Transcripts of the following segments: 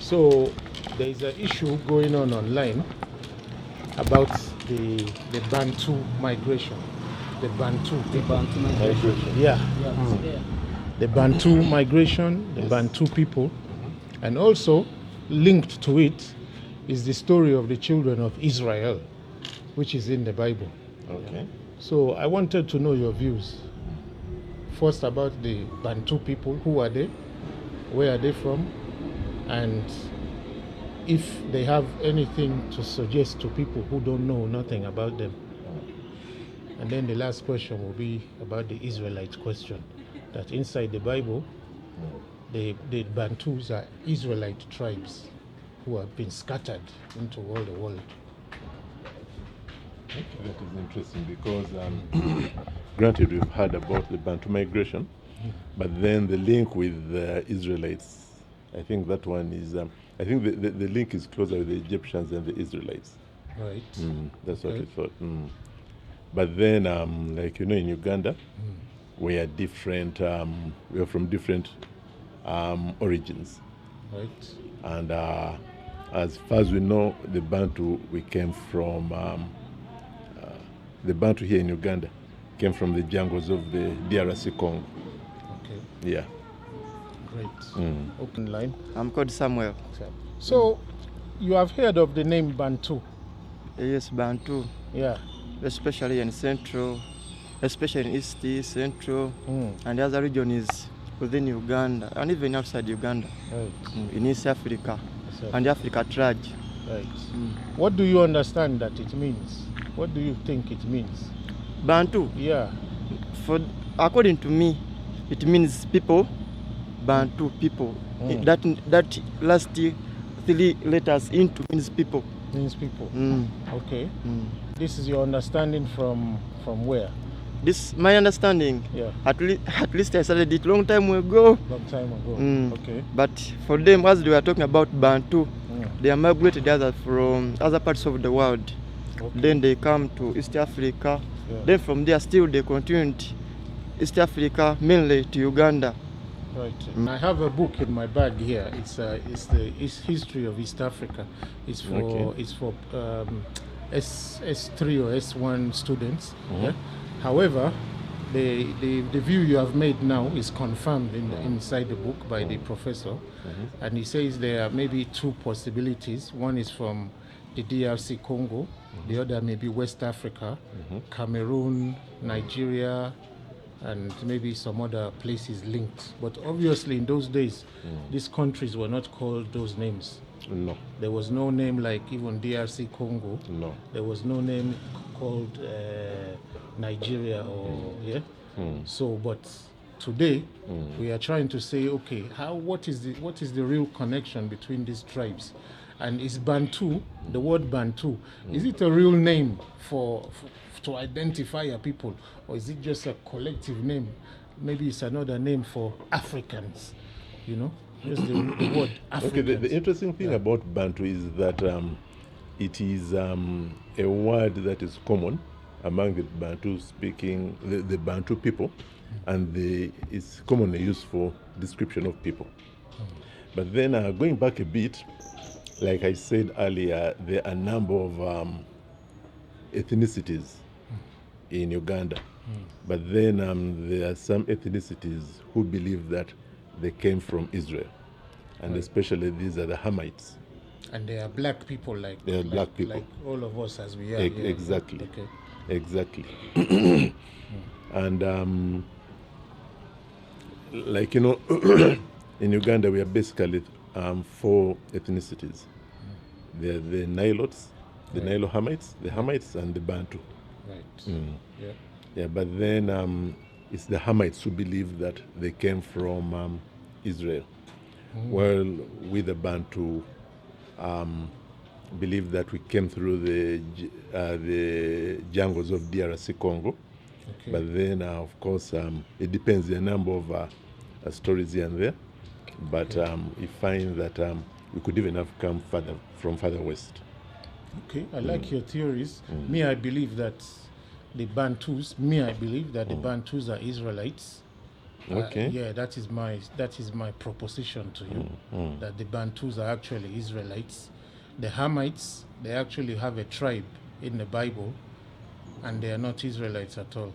So there is an issue going on online about the Bantu migration. The Bantu Migration. Yeah. The Bantu migration, the Bantu people. And also linked to it is the story of the children of Israel, which is in the Bible. Okay. So I wanted to know your views. First about the Bantu people. Who are they? Where are they from? And if they have anything to suggest to people who don't know nothing about them. And then the last question will be about the Israelite question. That inside the Bible, the Bantus are Israelite tribes who have been scattered into all the world. Okay, that is interesting because, granted, we've heard about the Bantu migration, but then the link with the Israelites, I think that one is, I think the link is closer with the Egyptians and the Israelites. Right. That's what we thought. But then, like, in Uganda, we are different, we are from different origins. Right. And as far as we know, the Bantu, we came from, the Bantu here in Uganda came from the jungles of the DRC Congo. Okay. Yeah. Great. Open line. I'm called Samuel. So, you have heard of the name Bantu? Yes, Bantu. Yeah. Especially in Central, especially in East, Central, and the other region is within Uganda, and even outside Uganda, Right. in East Africa, and Africa Trade. Right. What do you understand that it means? What do you think it means? Bantu. Yeah. According to me, it means people. Bantu, people. That last 3 letters into means people. Means people. Okay. This is your understanding from where? This my understanding. Yeah. At least I started it long time ago. Long time ago. Okay. But for them, as they were talking about Bantu, they are migrated from other parts of the world. Okay. Then they come to East Africa. Yeah. Then from there, still they continued East Africa, mainly to Uganda. Right. I have a book in my bag here. It's the history of East Africa. It's for S3 or S1 students. Yeah? However, the view you have made now is confirmed inside the book by the professor, and he says there are maybe 2 possibilities. One is from the DRC Congo, the other may be West Africa, Cameroon, Nigeria, and maybe some other places linked. But obviously in those days, these countries were not called those names. No. There was no name like even DRC Congo. No. There was no name called Nigeria or So, but today we are trying to say, okay, what is the real connection between these tribes? And is Bantu, the word Bantu, is it a real name to identify a people, or is it just a collective name? Maybe it's another name for Africans, Just the word Africans. Okay, the interesting thing about Bantu is that it is a word that is common among the Bantu speaking, the Bantu people, and it's commonly used for description of people. But then going back a bit, like I said earlier, there are a number of ethnicities in Uganda. But then there are some ethnicities who believe that they came from Israel. And especially these are the Hamites. And they are black people like black people. Like all of us as we are. Exactly. Okay. Exactly. And like, in Uganda we are basically 4 ethnicities. There are the Nilotes, the Nilo-Hamites, the Hamites, and the Bantu. Right. Yeah, but then it's the Hamites who believe that they came from Israel. While we the Bantu believe that we came through the jungles of DRC Congo. Okay. But then, of course, it depends. There are a number of stories here and there. But we find that we could even have come from further west. Okay, I like your theories. I believe that the Bantus are Israelites. Okay. Yeah, that is my proposition to you, that the Bantus are actually Israelites. The Hamites, they actually have a tribe in the Bible, and they are not Israelites at all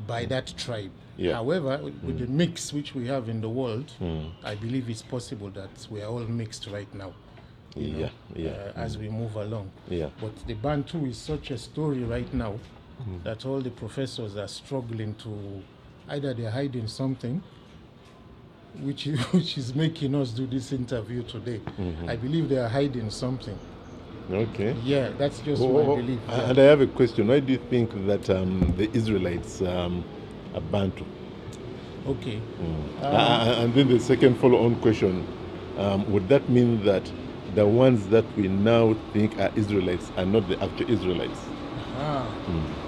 by that tribe. Yeah. However, with the mix which we have in the world, I believe it's possible that we are all mixed right now. You know, as we move along. Yeah. But the Bantu is such a story right now that all the professors are struggling to, either they're hiding something, which is making us do this interview today. I believe they are hiding something. Okay. Yeah, that's just my belief. Yeah. And I have a question. Why do you think that the Israelites are Bantu? Okay. And then the second follow-on question, would that mean that the ones that we now think are Israelites are not the actual Israelites?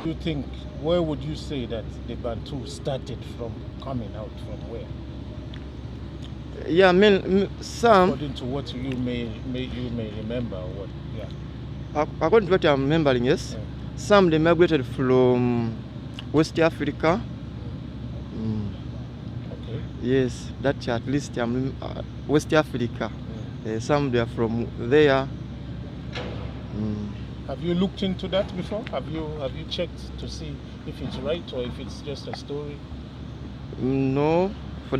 You think, where would you say that the Bantu started from, coming out from where? Yeah, I mean, some, According to what you may remember, or what? Yeah. according to what I'm remembering, yes, some they migrated from West Africa. Okay. Yes, that at least West Africa. Some they are from there. Have you looked into that before? Have you checked to see if it's right or if it's just a story? No, for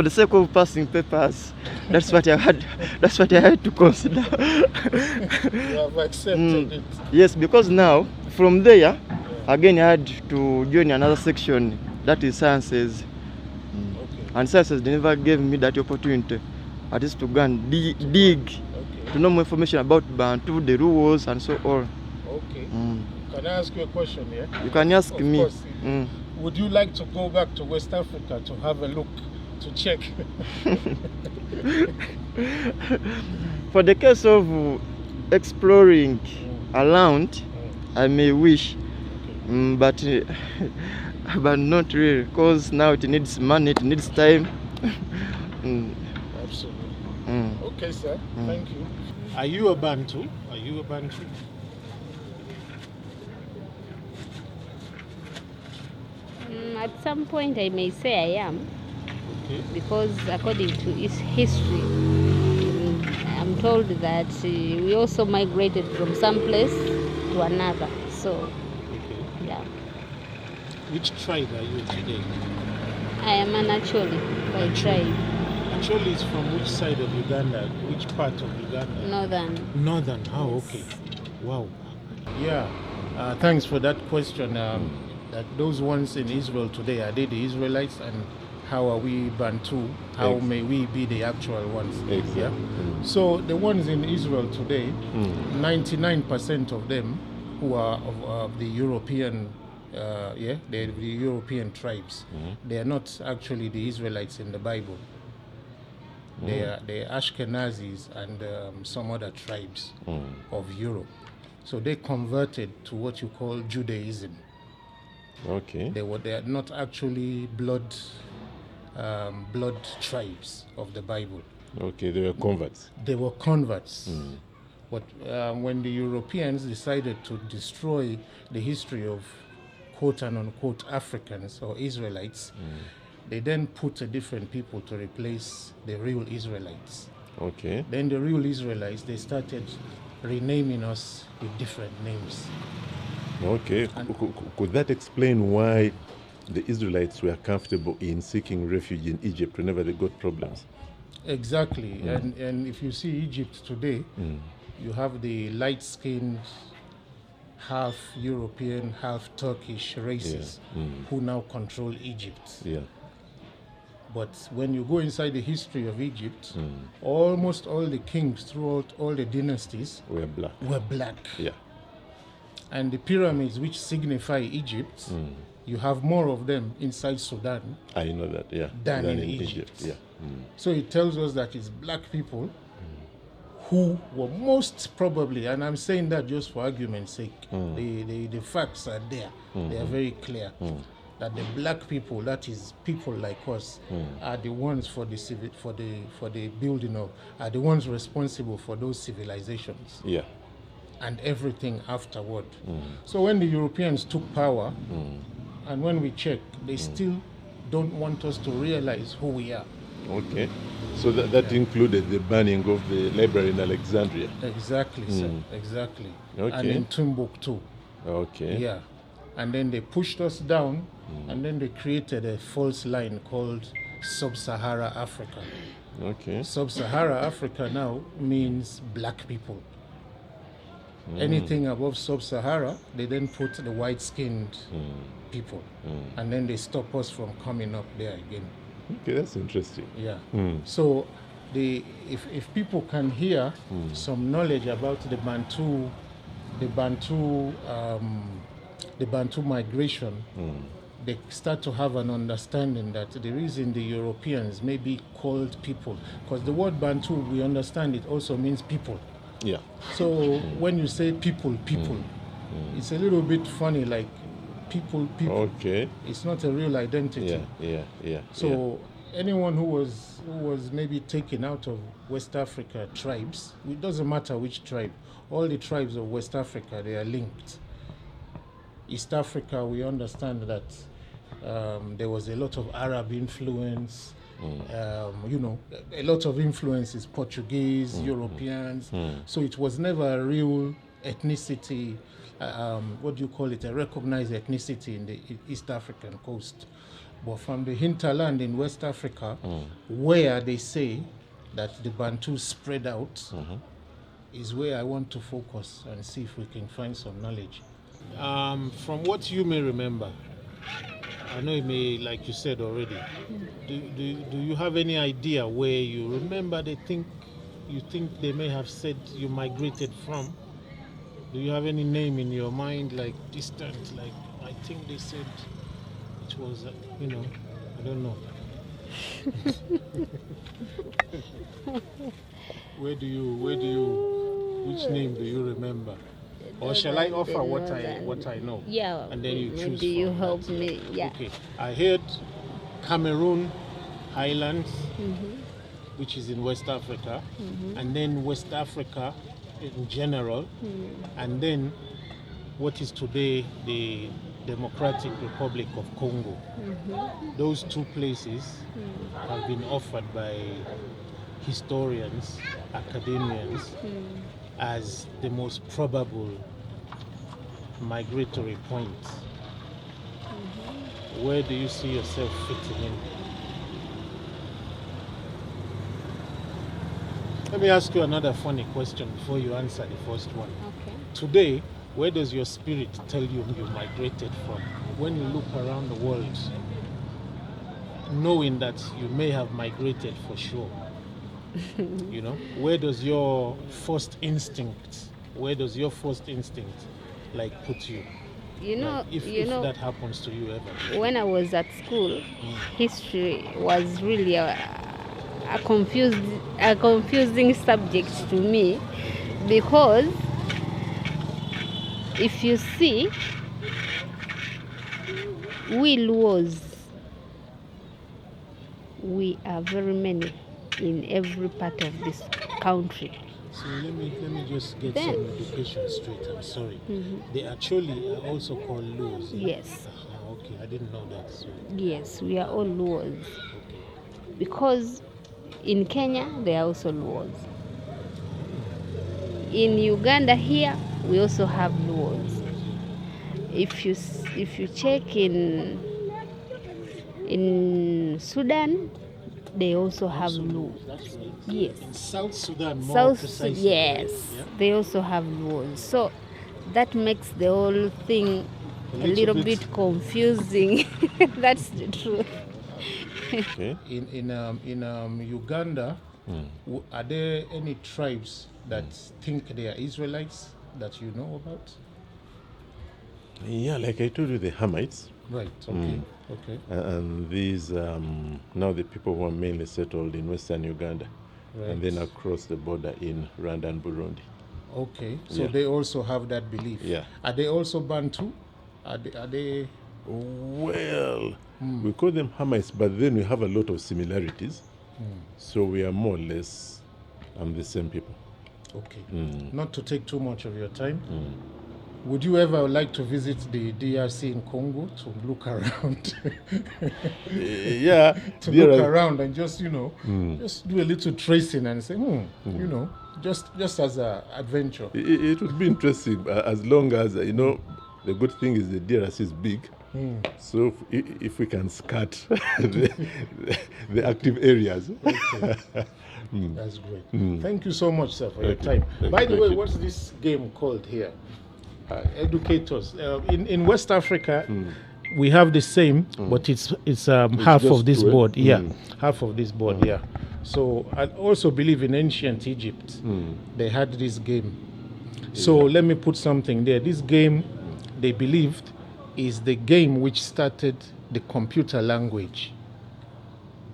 the sake of passing papers, that's what I had. That's what I had to consider. You have accepted it. Yes, because now from there, again I had to join another section, that is sciences. Okay. And sciences, they never gave me that opportunity, at least to go and dig to know more information about Bantu, the rules, and so on. Okay. Can I ask you a question? Yeah. You can ask Of me. course. Would you like to go back to West Africa to have a look, to check? For the case of exploring around, I may wish, but not really, because now it needs money, it needs time. Absolutely. Okay, sir. Thank you. Are you a Bantu? Are you a Bantu? At some point, I may say I am, Okay. because according to history, I'm told that we also migrated from some place to another. So, Okay. yeah, Which tribe are you today? I am an actually by tribe, Actually, it's from which side of Uganda? Which part of Uganda? northern. Northern. Oh, okay. Wow. Yeah. Thanks for that question. That those ones in Israel today, are they the Israelites, and how are we Bantu? How may we be the actual ones? Exactly. Yeah. So the ones in Israel today, 99% of them who are of the European, they're the European tribes. They are not actually the Israelites in the Bible. They are Ashkenazis and some other tribes of Europe. So they converted to what you call Judaism. Okay. They are not actually blood tribes of the Bible. Okay, they were converts. They were converts. But when the Europeans decided to destroy the history of quote and unquote Africans or Israelites, they then put a different people to replace the real Israelites. Okay. Then the real Israelites, they started renaming us with different names. Okay. Could that explain why the Israelites were comfortable in seeking refuge in Egypt whenever they got problems? Exactly. And if you see Egypt today, you have the light-skinned, half European, half Turkish races who now control Egypt. Yeah. But when you go inside the history of Egypt, almost all the kings throughout all the dynasties We're black. were black. Yeah. And the pyramids which signify Egypt, you have more of them inside Sudan I know that, yeah. than in Egypt. Yeah. So it tells us that it's black people who were most probably, and I'm saying that just for argument's sake, the facts are there. They are very clear. That the black people, that is people like us, are the ones for the building of, are the ones responsible for those civilizations Yeah. and everything afterward. So when the Europeans took power, and when we check, they still don't want us to realize who we are. Okay. So that included the burning of the library in Alexandria. Exactly, sir. Exactly. Okay. And in Timbuktu. Okay. Yeah. And then they pushed us down, and then they created a false line called Sub-Sahara Africa. Okay. Sub-Sahara Africa now means black people. Anything above Sub-Sahara, they then put the white-skinned people. And then they stop us from coming up there again. Okay, that's interesting. Yeah. So if people can hear some knowledge about the Bantu migration, they start to have an understanding that the reason the Europeans may be called people, because the word Bantu, we understand it also means people. Yeah. So when you say people, it's a little bit funny, like people. Okay. It's not a real identity. Yeah. So anyone who was maybe taken out of West Africa tribes, it doesn't matter which tribe, all the tribes of West Africa, they are linked. East Africa, we understand that there was a lot of Arab influence, a lot of influences, Portuguese, Europeans. So it was never a real ethnicity, what do you call it, a recognized ethnicity in the East African coast. But from the hinterland in West Africa, where they say that the Bantu spread out, is where I want to focus and see if we can find some knowledge. From what you may remember, I know it may, like you said already, do you have any idea where you remember you think they may have said you migrated from? Do you have any name in your mind, like distant, like I think they said it was, I don't know. Which name do you remember? Or shall I offer what I know? Yeah. And then you choose. Do you from help that. me? Yeah. Okay. I heard Cameroon Highlands, which is in West Africa, and then West Africa in general, and then what is today the Democratic Republic of Congo. Those two places have been offered by historians, academians, as the most probable migratory points. Where do you see yourself fitting in? Let me ask you another funny question before you answer the first one. Okay. Today, where does your spirit tell you migrated from? When you look around the world, knowing that you may have migrated for sure, where does your first instinct like put you? If that happens to you ever. When I was at school, history was really a confusing subject to me, because if you see, we Luos, we are very many in every part of this country. So let me just get some education straight. I'm sorry. They actually are also called Luos. Yes. Okay, I didn't know that. So. Yes, we are all Luos. Okay. Because in Kenya, they are also Luos. In Uganda here, we also have Luos. If you check in Sudan, they also have Luos. That's right. Yes. In South Sudan, more precisely. Yes, Yeah? they also have Luos. So that makes the whole thing a little bit confusing. That's the truth. Okay. In Uganda, are there any tribes that think they are Israelites that you know about? Yeah, like I told you, the Hamites. Right. Okay. Okay. And these, now the people who are mainly settled in Western Uganda, Right. and then across the border in Rwanda and Burundi. Okay. So Yeah. they also have that belief. Yeah. Are they also Bantu? Are they? Well, we call them Hamites, but then we have a lot of similarities. So we are more or less the same people. Okay. Not to take too much of your time. Would you ever like to visit the DRC in Congo to look around? Yeah. To there look are- around and just, just do a little tracing and say, just as an adventure. It would be interesting as long as, the good thing is the DRC is big. So if we can scat the active areas. That's great. Thank you so much, sir, for your Thank you. time. By the Thank way, you. what's this game called here? Educators. In West Africa, we have the same, but it's half just of this two, eh? board. Yeah, half of this board. Yeah. So I also believe in ancient Egypt, they had this game. So let me put something there. This game, they believed, is the game which started the computer language.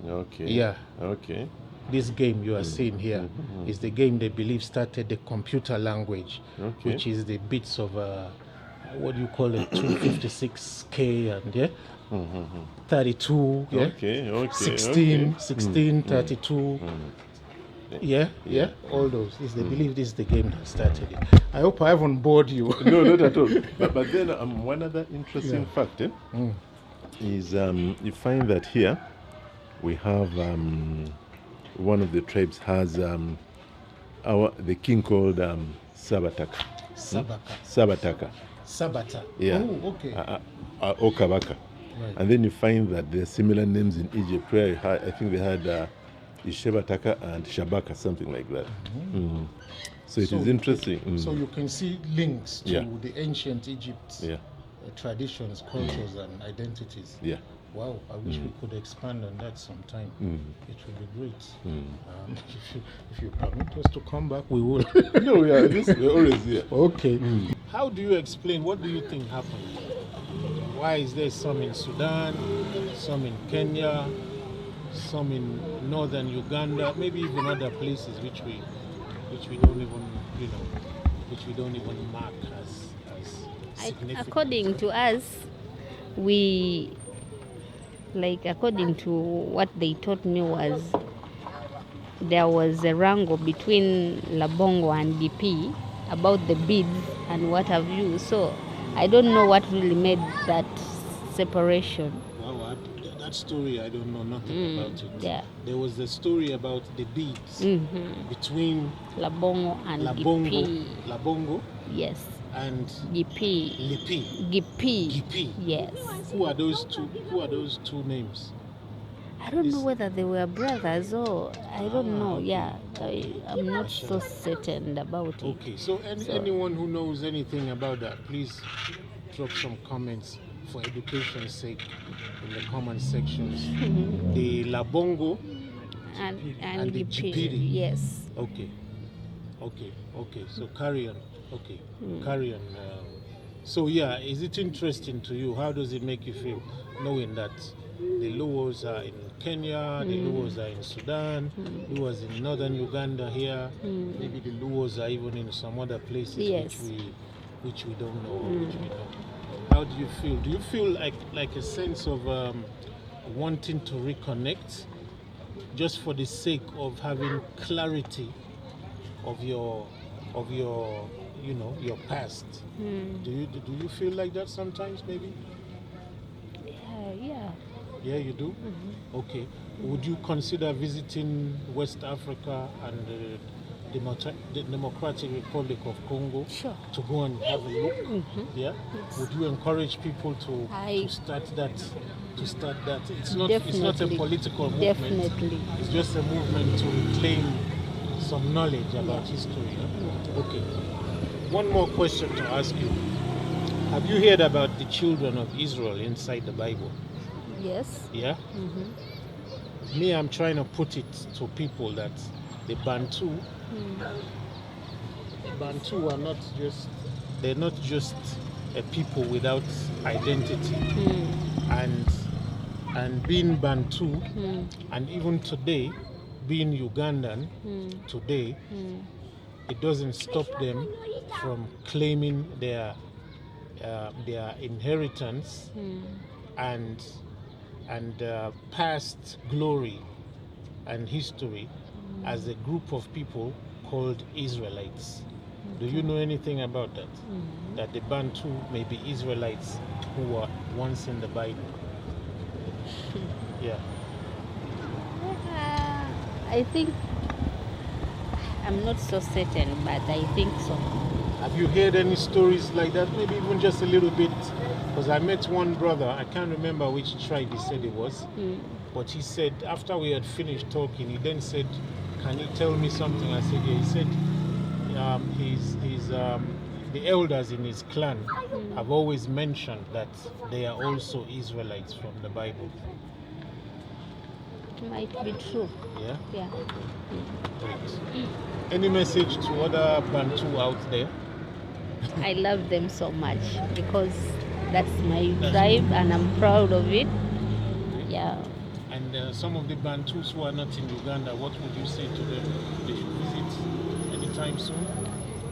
Okay. Yeah. Okay. This game you are seeing here is the game they believe started the computer language, Okay. which is the bits of what do you call it, 256K and 32, yeah, Okay. 16, 32, yeah, all those. They believe this is the game that started it. I hope I haven't bored you. No, not at all. But then one other interesting fact is you find that here we have one of the tribes has the king called Sabataka. Sabataka. Sabata. Yeah. Oh, okay. Okabaka. Right. And then you find that there are similar names in Egypt where I think they had Ishebataka and Shabaka, something like that. So it is interesting. So you can see links to Yeah. the ancient Egypt Yeah. traditions, cultures, and identities. Yeah. Wow, I wish we could expand on that sometime. It would be great. If you permit us to come back, we will. No, we're always here. Okay. How do you explain, what do you think happened? Why is there some in Sudan, some in Kenya, some in northern Uganda, maybe even other places which we don't even, which we don't even mark as significant? According to us, according to what they taught me, was there was a wrangle between Labongo and BP about the bids and what have you. So I don't know what really made that separation. Wow, that story, I don't know nothing about it. Yeah. There was a story about the beads between Labongo and Gipi. Labongo Yes. and Gipi. Lipi. Gipi. Yes. Who are those two names? I don't know whether they were brothers or I don't know. Yeah, I'm not so certain about it. Okay, so anyone who knows anything about that, please drop some comments for education's sake in the comment sections. The Labongo And the Gipi. Gipiri. Yes. Okay. So carry on. Okay, carry on. So yeah, is it interesting to you? How does it make you feel knowing that the Luos are in Kenya, the Luos are in Sudan, Luos in northern Uganda here, maybe the Luos are even in some other places Yes. which we don't know, which we know. How do you feel? Do you feel like a sense of wanting to reconnect, just for the sake of having clarity of your your past? Do you feel like that sometimes, maybe? Yeah. Yeah, you do? Okay. Would you consider visiting West Africa and the Democratic Republic of Congo Sure. to go and have a look? Yeah? Would you encourage people to start that? It's not a Definitely. political movement. Definitely. It's just a movement to reclaim some knowledge about history. Yeah? Okay. One more question to ask you. Have you heard about the children of Israel inside the Bible? Yes. Yeah? Me, I'm trying to put it to people that the Bantu are not just a people without identity. And being Bantu, and even today, being Ugandan today, it doesn't stop them from claiming their inheritance and past glory and history as a group of people called Israelites. Do you know anything about that? That the Bantu may be Israelites who were once in the Bible? Yeah. I think I'm not so certain, but I think so. Have you heard any stories like that? Maybe even just a little bit. Because I met one brother, I can't remember which tribe he said it was, but he said after we had finished talking, he then said, "Can you tell me something?" I said, "Yeah." He said, the elders in his clan have always mentioned that they are also Israelites from the Bible. It might be true. Yeah? Yeah. Great. Any message to other Bantu out there? I love them so much because that's my tribe and I'm proud of it. Yeah. And some of the Bantus who are not in Uganda, what would you say to them? They should visit anytime soon?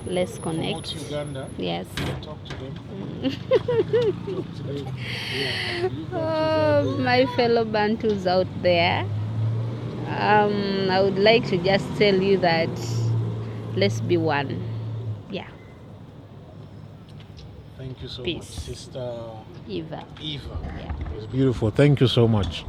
Let's connect. Promote Uganda. Yes. Talk to them. Talk to them. Yeah. Oh, my fellow Bantus out there. I would like to just tell you that let's be one. Yeah. Thank you so Peace. much, Sister Eva. Eva. Yeah. It was beautiful. Thank you so much.